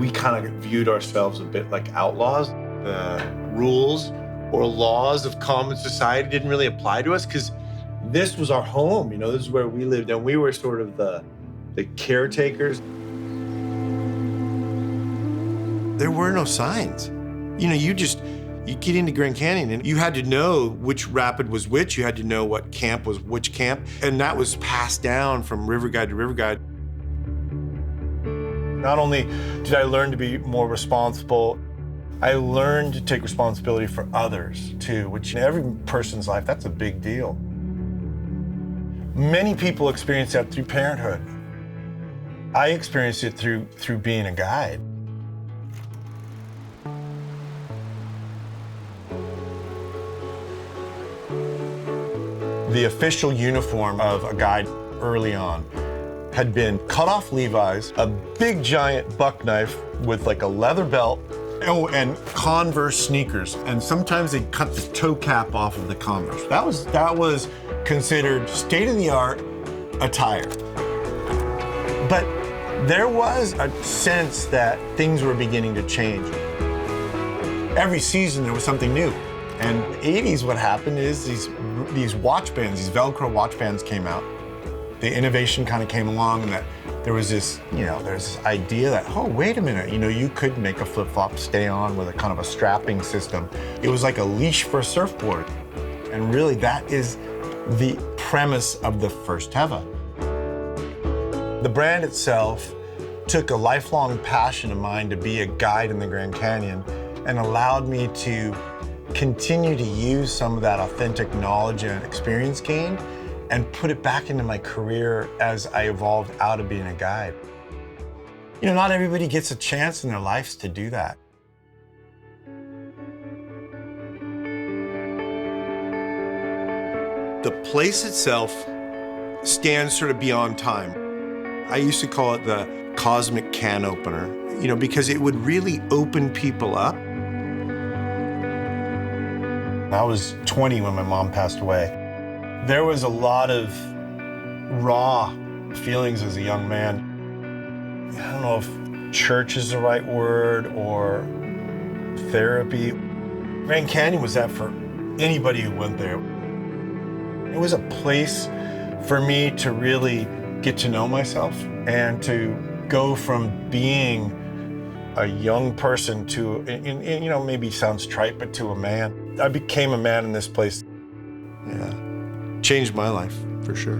we kind of viewed ourselves a bit like outlaws. The rules or laws of common society didn't really apply to us because this was our home, this is where we lived, and we were sort of the caretakers. There were no signs. You get into Grand Canyon and you had to know which rapid was which, you had to know what camp was which camp, and that was passed down from river guide to river guide. Not only did I learn to be more responsible, I learned to take responsibility for others too, which in every person's life, that's a big deal. Many people experience that through parenthood. I experienced it through being a guide. The official uniform of a guide early on had been cut-off Levi's, a big giant buck knife with like a leather belt, and Converse sneakers. And sometimes they'd cut the toe cap off of the Converse. That was considered state-of-the-art attire. But there was a sense that things were beginning to change. Every season there was something new. And in the 80s, what happened is these watch bands, these Velcro watch bands came out. The innovation kind of came along, and that there was this, there's this idea that, oh, wait a minute, you could make a flip-flop stay on with a kind of a strapping system. It was like a leash for a surfboard. And really, that is the premise of the first Teva. The brand itself took a lifelong passion of mine to be a guide in the Grand Canyon and allowed me to continue to use some of that authentic knowledge and experience gained and put it back into my career as I evolved out of being a guide. Not everybody gets a chance in their lives to do that. The place itself stands sort of beyond time. I used to call it the cosmic can opener, because it would really open people up. I was 20 when my mom passed away. There was a lot of raw feelings as a young man. I don't know if church is the right word or therapy. Grand Canyon was that for anybody who went there. It was a place for me to really get to know myself and to go from being a young person to, maybe sounds trite, but to a man. I became a man in this place. Yeah, changed my life for sure.